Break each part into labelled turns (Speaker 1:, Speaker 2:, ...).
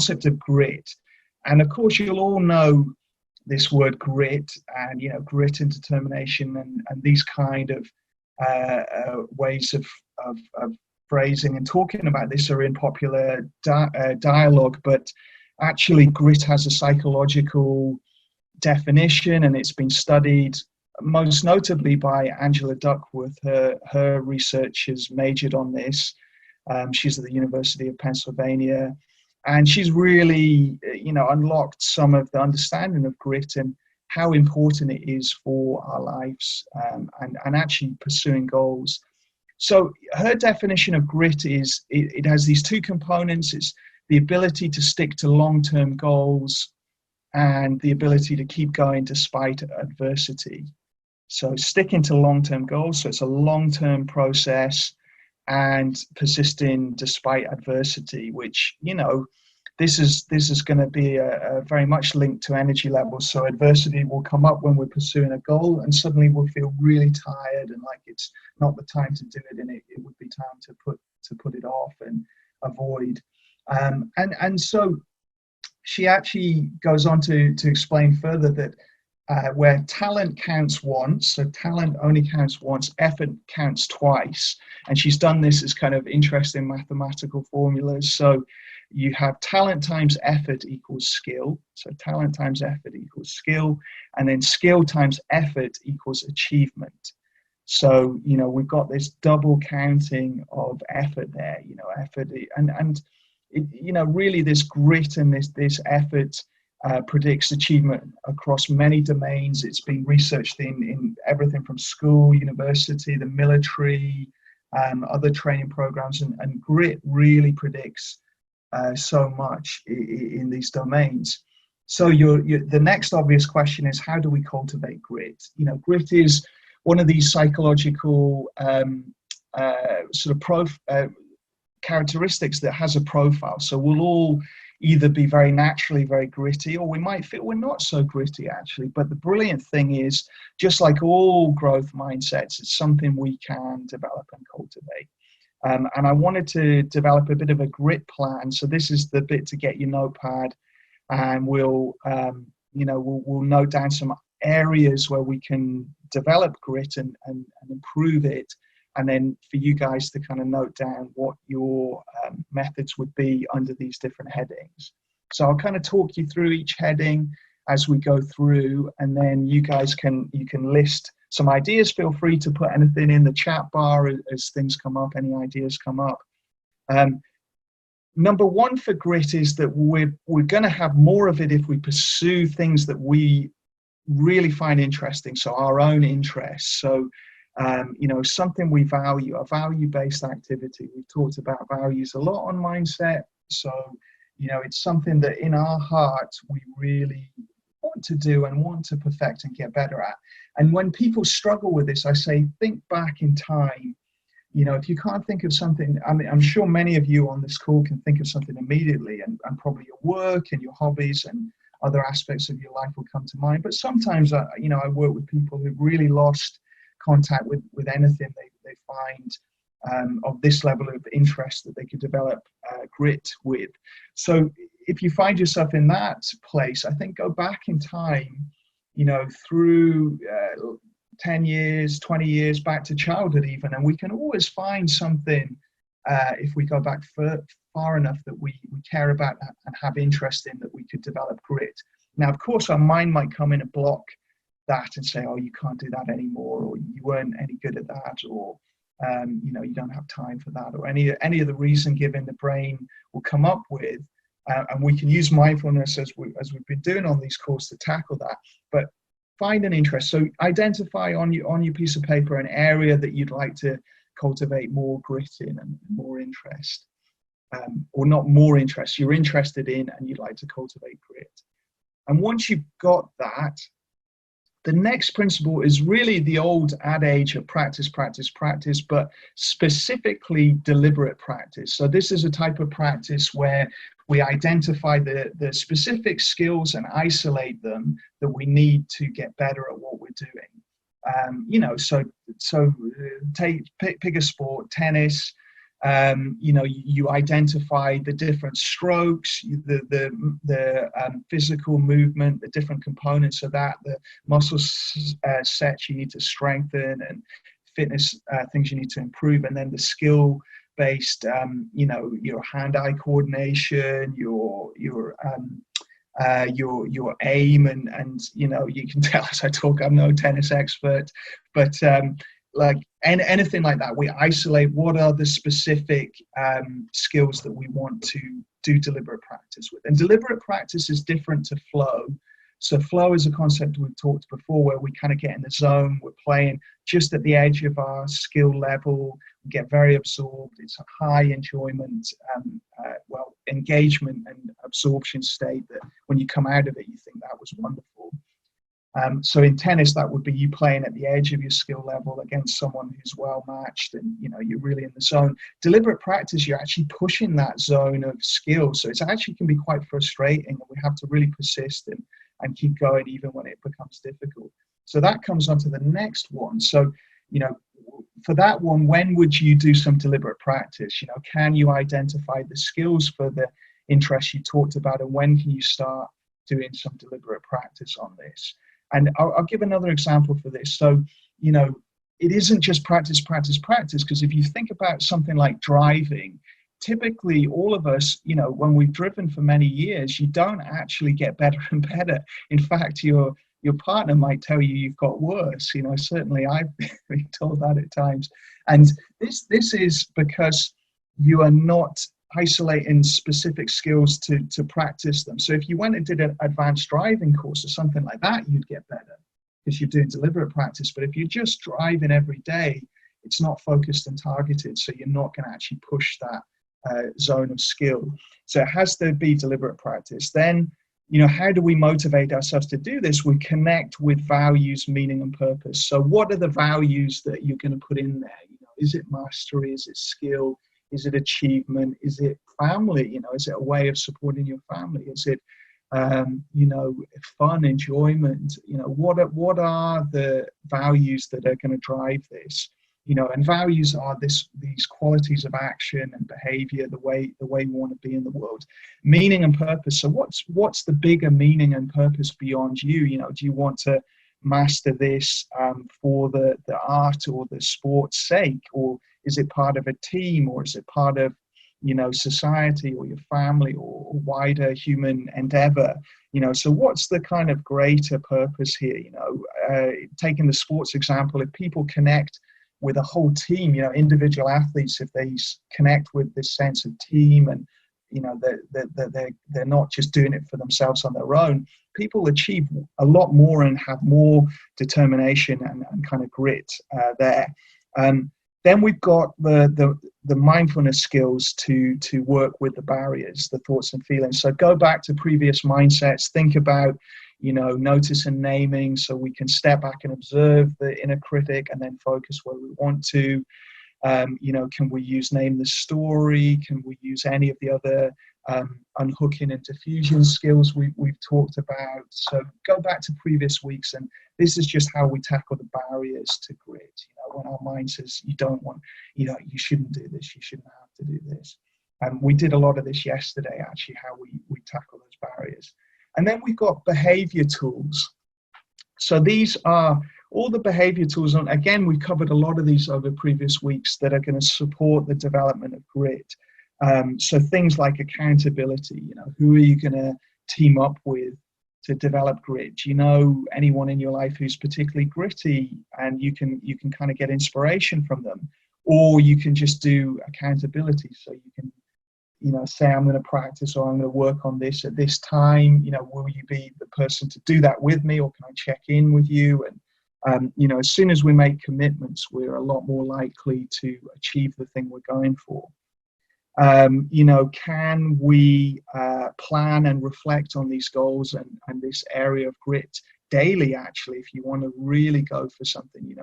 Speaker 1: concept of grit. And of course, you'll all know this word grit, and grit and determination, and these kind of ways of phrasing and talking about this are in popular dialogue, but actually grit has a psychological definition, and it's been studied most notably by Angela Duckworth. Her research has majored on this. She's at the University of Pennsylvania, and she's really unlocked some of the understanding of grit and how important it is for our lives, and actually pursuing goals. So her definition of grit is it has these two components. It's the ability to stick to long-term goals and the ability to keep going despite adversity. So sticking to long-term goals, so it's a long-term process, and persisting despite adversity, which, this is going to be a very much linked to energy levels. So adversity will come up when we're pursuing a goal, and suddenly we'll feel really tired and like it's not the time to do it, and it would be time to put it off and avoid. And so she actually goes on to explain further that where talent counts once, so talent only counts once, effort counts twice. And she's done this as kind of interesting mathematical formulas. So you have talent times effort equals skill. So talent times effort equals skill. And then skill times effort equals achievement. So, we've got this double counting of effort there, effort. And really this grit and this effort predicts achievement across many domains. It's been researched in everything from school, university, the military, other training programs, and grit really predicts so much in these domains. So the next obvious question is, how do we cultivate grit? Grit is one of these psychological characteristics that has a profile. So we'll all either be very naturally very gritty, or we might feel we're not so gritty actually. But the brilliant thing is, just like all growth mindsets, it's something we can develop and cultivate. And I wanted to develop a bit of a grit plan. So this is the bit to get your notepad, and we'll note down some areas where we can develop grit and improve it. And then for you guys to kind of note down what your methods would be under these different headings. So I'll kind of talk you through each heading as we go through, and then you guys can list some ideas. Feel free to put anything in the chat bar as things come up, any ideas come up. Number one for grit is that we're going to have more of it if we pursue things that we really find interesting, so our own interests. So something we value, a value-based activity. We've talked about values a lot on Mindset. So, it's something that in our heart we really want to do and want to perfect and get better at. And when people struggle with this, I say, think back in time. If you can't think of something, I'm sure many of you on this call can think of something immediately, and probably your work and your hobbies and other aspects of your life will come to mind. But sometimes, I work with people who've really lost contact with anything they find of this level of interest that they could develop grit with. So if you find yourself in that place, I think go back in time, through 10 years, 20 years back to childhood even, and we can always find something if we go back far enough that we care about and have interest in, that we could develop grit. Now, of course, our mind might come in and block that and say, oh, you can't do that anymore, or you weren't any good at that, or you don't have time for that, or any of the reason given the brain will come up with, and we can use mindfulness as we've been doing on these calls to tackle that. But find an interest. So identify on your piece of paper an area that you'd like to cultivate more grit in and more interest, or not more interest, you're interested in and you'd like to cultivate grit. And once you've got that, the next principle is really the old adage of practice, practice, practice, but specifically deliberate practice. So this is a type of practice where we identify the specific skills and isolate them that we need to get better at what we're doing. So pick a sport, tennis, You identify the different strokes, the physical movement, the different components of that, the muscle sets you need to strengthen, and fitness things you need to improve, and then the skill based, your hand-eye coordination, your aim, and you can tell as I talk, I'm no tennis expert, but like anything like that, we isolate what are the specific skills that we want to do deliberate practice with. And deliberate practice is different to flow. So flow is a concept we've talked before, where we kind of get in the zone, we're playing just at the edge of our skill level, we get very absorbed. It's a high enjoyment, engagement and absorption state that when you come out of it, you think that was wonderful. So in tennis, that would be you playing at the edge of your skill level against someone who's well matched, and you're really in the zone. Deliberate practice, you're actually pushing that zone of skill, so it actually can be quite frustrating, and we have to really persist and keep going even when it becomes difficult. So that comes on to the next one. So for that one, when would you do some deliberate practice? Can you identify the skills for the interests you talked about, and when can you start doing some deliberate practice on this? And I'll give another example for this. So, it isn't just practice, because if you think about something like driving, typically all of us, when we've driven for many years, you don't actually get better and better. In fact, your partner might tell you you've got worse. Certainly I've been told that at times. And this is because you are not isolating specific skills to practice them. So if you went and did an advanced driving course or something like that, you'd get better because you're doing deliberate practice. But if you're just driving every day, it's not focused and targeted, so you're not going to actually push that zone of skill. So it has to be deliberate practice. Then, how do we motivate ourselves to do this? We connect with values, meaning, and purpose. So what are the values that you're going to put in there? Is it mastery? Is it skill? Is it achievement? Is it family? Is it a way of supporting your family? Is it, fun, enjoyment? What are the values that are going to drive this? And values are these qualities of action and behavior, the way we want to be in the world. Meaning and purpose. So what's the bigger meaning and purpose beyond you? Do you want to master this for the art or the sport's sake, or is it part of a team, or is it part of society or your family or wider human endeavor? So what's the kind of greater purpose here? Taking the sports example, if people connect with a whole team, individual athletes, if they connect with this sense of team, and they're not just doing it for themselves on their own, people achieve a lot more and have more determination and kind of grit there. Then we've got the mindfulness skills to work with the barriers, the thoughts and feelings. So go back to previous mindsets, think about, notice and naming, so we can step back and observe the inner critic and then focus where we want to. Can we use name the story? Can we use any of the other unhooking and diffusion skills we've talked about? So go back to previous weeks, and this is just how we tackle the barriers to grit. When our mind says you don't want, you shouldn't do this, you shouldn't have to do this. And we did a lot of this yesterday, actually, how we tackle those barriers. And then we've got behavior tools. So these are all the behavior tools, and again, we've covered a lot of these over previous weeks, that are going to support the development of grit. So things like accountability, who are you going to team up with to develop grit? Do you know anyone in your life who's particularly gritty, and you can kind of get inspiration from them? Or you can just do accountability, so you can say, I'm going to practice, or I'm going to work on this at this time. Will you be the person to do that with me, or can I check in with you? And as soon as we make commitments, we're a lot more likely to achieve the thing we're going for. Can we plan and reflect on these goals and this area of grit daily? Actually, if you want to really go for something,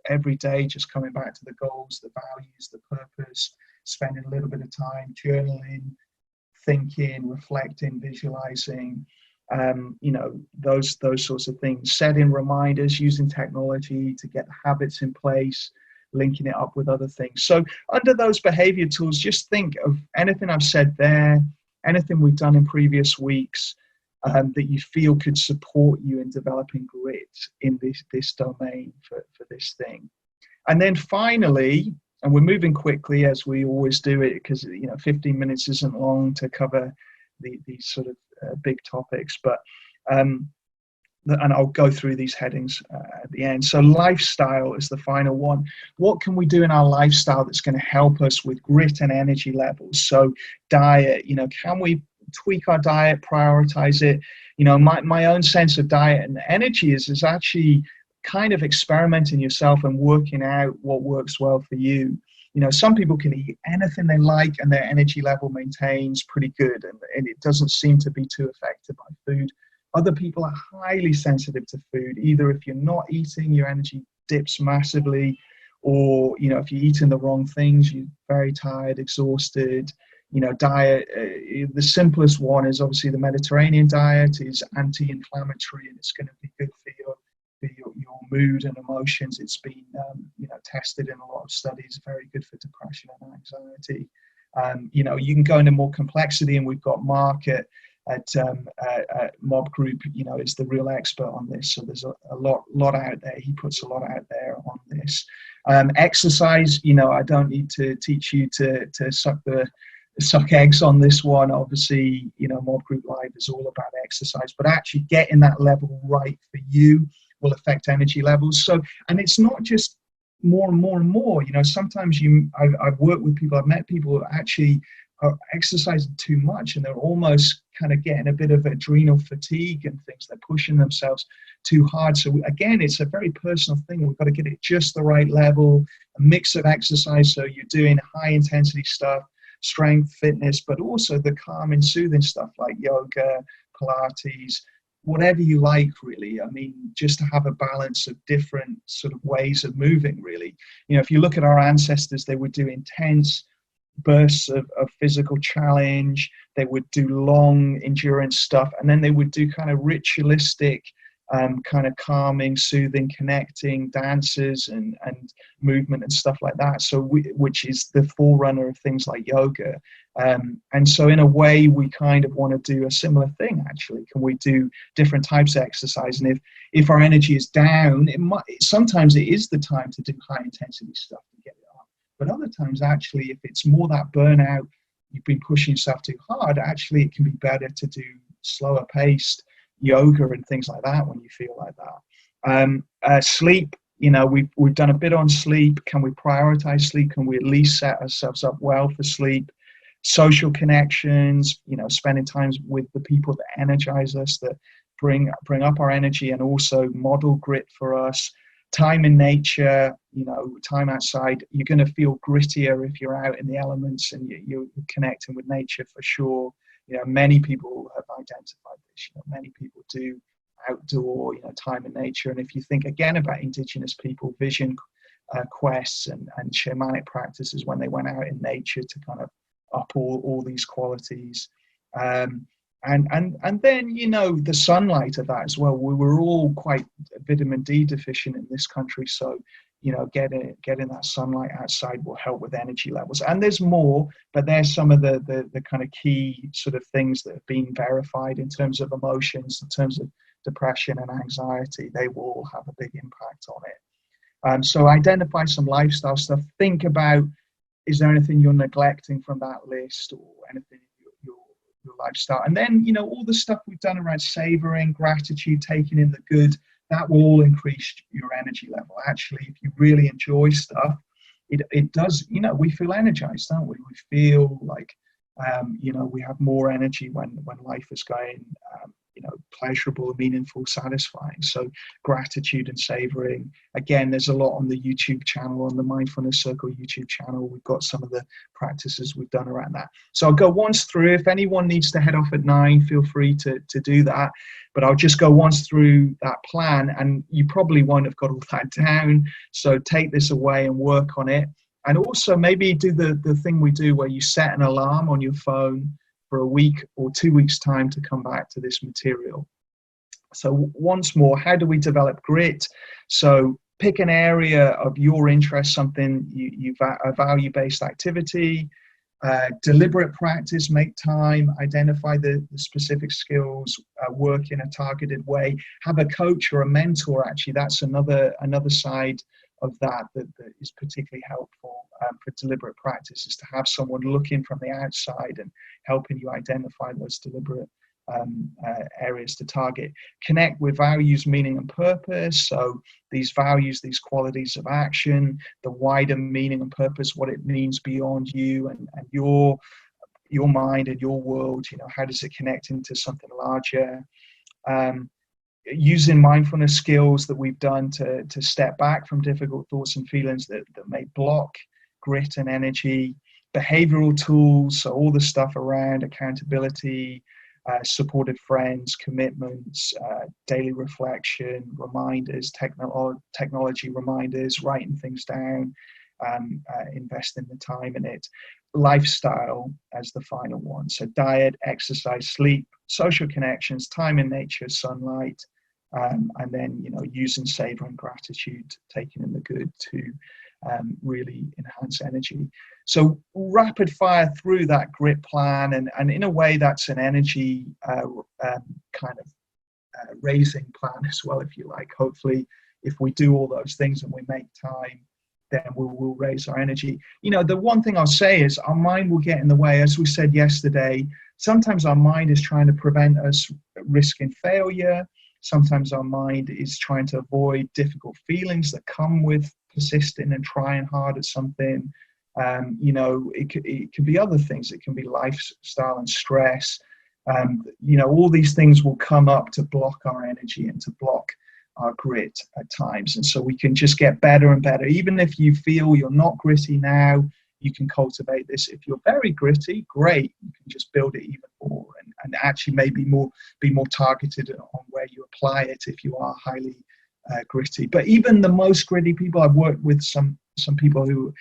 Speaker 1: every day, just coming back to the goals, the values, the purpose, spending a little bit of time journaling, thinking, reflecting, visualizing, those sorts of things. Setting reminders, using technology to get habits in place, linking it up with other things. So under those behavior tools, just think of anything I've said there, anything we've done in previous weeks, that you feel could support you in developing grit in this domain for this thing. And then finally, and we're moving quickly as we always do it, because 15 minutes isn't long to cover these sort of big topics, but and I'll go through these headings at the end. So lifestyle is the final one. What can we do in our lifestyle that's going to help us with grit and energy levels? So diet, can we tweak our diet, prioritize it? My own sense of diet and energy is actually kind of experimenting yourself and working out what works well for you. Some people can eat anything they like and their energy level maintains pretty good, and it doesn't seem to be too affected by food. Other people are highly sensitive to food. Either if you're not eating, your energy dips massively, or if you're eating the wrong things, you're very tired, exhausted. Diet, the simplest one is obviously the Mediterranean diet. Is anti-inflammatory, and it's going to be good for your mood and emotions. It's been tested in a lot of studies, very good for depression and anxiety. You can go into more complexity, and we've got Mark at Mob Group, is the real expert on this. So there's a lot out there. He puts a lot out there on this. Exercise, I don't need to teach you to suck eggs on this one. Obviously, Mob Group Live is all about exercise, but actually getting that level right for you will affect energy levels. So, and it's not just more and more and more. Sometimes I've worked with people, I've met people who actually are exercising too much, and they're almost kind of getting a bit of adrenal fatigue and things. They're pushing themselves too hard. So again, it's a very personal thing. We've got to get it just the right level, a mix of exercise. So you're doing high intensity stuff, strength, fitness, but also the calming, soothing stuff like yoga, Pilates, whatever you like, really. I mean, just to have a balance of different sort of ways of moving, really. If you look at our ancestors, they would do intense bursts of physical challenge. They would do long endurance stuff, and then they would do kind of ritualistic, kind of calming, soothing, connecting dances and movement and stuff like that. So which is the forerunner of things like yoga. And so in a way, we kind of want to do a similar thing. Actually, can we do different types of exercise? And if our energy is down, sometimes it is the time to do high intensity stuff to get it up. But other times, actually, if it's more that burnout, you've been pushing yourself too hard, actually it can be better to do slower paced yoga and things like that when you feel like that. Sleep, we've done a bit on sleep. Can we prioritize sleep? Can we at least set ourselves up well for sleep? Social connections, spending time with the people that energize us, that bring up our energy and also model grit for us. Time in nature, time outside. You're going to feel grittier if you're out in the elements and you're connecting with nature for sure. Many people have identified this. Many people do outdoor, time in nature. And if you think again about indigenous people, vision quests and shamanic practices when they went out in nature to kind of up all these qualities. And then, the sunlight of that as well. We were all quite vitamin D deficient in this country. So, getting that sunlight outside will help with energy levels. And there's more, but there's some of the kind of key sort of things that have been verified in terms of emotions, in terms of depression and anxiety. They will all have a big impact on it. So identify some lifestyle stuff. Think about, is there anything you're neglecting from that list, or anything in your lifestyle? And then, all the stuff we've done around savoring, gratitude, taking in the good, that will all increase your energy level. Actually, if you really enjoy stuff, it does, we feel energized, don't we? We feel like, we have more energy when life is going, pleasurable, meaningful, satisfying. So gratitude and savoring. Again, there's a lot on the YouTube channel, on the Mindfulness Circle YouTube channel. We've got some of the practices we've done around that. So I'll go once through. If anyone needs to head off at 9, feel free to do that. But I'll just go once through that plan, and you probably won't have got all that down. So take this away and work on it. And also maybe do the thing we do where you set an alarm on your phone for a week or 2 weeks time to come back to this material. So once more, how do we develop grit? So Pick an area of your interest, something a value-based activity. Deliberate practice, make time, identify the specific skills, work in a targeted way. Have a coach or a mentor. Actually, that's another side of that is particularly helpful for deliberate practice, is to have someone looking from the outside and helping you identify those deliberate areas to target. Connect with values, meaning and purpose. So these values, these qualities of action, the wider meaning and purpose, what it means beyond you and your mind and your world. How does it connect into something larger? Using mindfulness skills that we've done to step back from difficult thoughts and feelings that may block grit and energy. Behavioral tools, so all the stuff around accountability, supportive friends, commitments, daily reflection, reminders, technology reminders, writing things down, investing the time in it. Lifestyle as the final one. So diet, exercise, sleep, social connections, time in nature, sunlight, and then, using savor and gratitude, taking in the good to really enhance energy. So rapid fire through that grit plan, and in a way that's an energy kind of raising plan as well, if you like. Hopefully, if we do all those things and we make time, then we'll raise our energy. The one thing I'll say is our mind will get in the way. As we said yesterday, sometimes our mind is trying to prevent us risking failure. Sometimes our mind is trying to avoid difficult feelings that come with persisting and trying hard at something. It could be other things. It can be lifestyle and stress. All these things will come up to block our energy and to block our grit at times. And so we can just get better and better. Even if you feel you're not gritty now, you can cultivate this. If you're very gritty, great. You can just build it even more and actually maybe be more targeted on where you apply it if you are highly gritty. But even the most gritty people, I've worked with some people who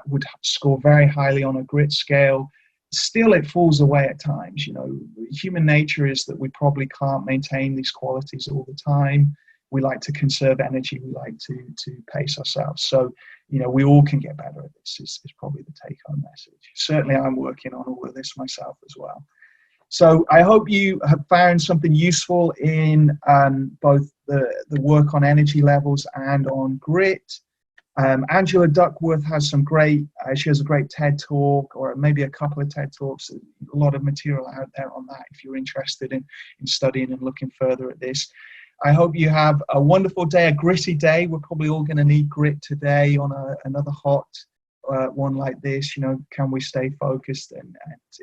Speaker 1: would score very highly on a grit scale. Still, it falls away at times. Human nature is that we probably can't maintain these qualities all the time. We like to conserve energy. We like to pace ourselves. So, we all can get better at this is probably the take-home message. Certainly, I'm working on all of this myself as well. So I hope you have found something useful in both the work on energy levels and on grit. Angela Duckworth has she has a great TED talk, or maybe a couple of TED talks, a lot of material out there on that if you're interested in studying and looking further at this. I hope you have a wonderful day, a gritty day. We're probably all going to need grit today on another hot one like this. Can we stay focused and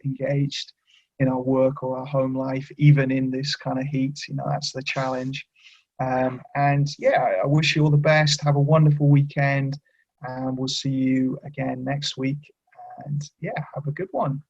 Speaker 1: engaged in our work or our home life, even in this kind of heat? That's the challenge. I wish you all the best. Have a wonderful weekend, and we'll see you again next week. And have a good one.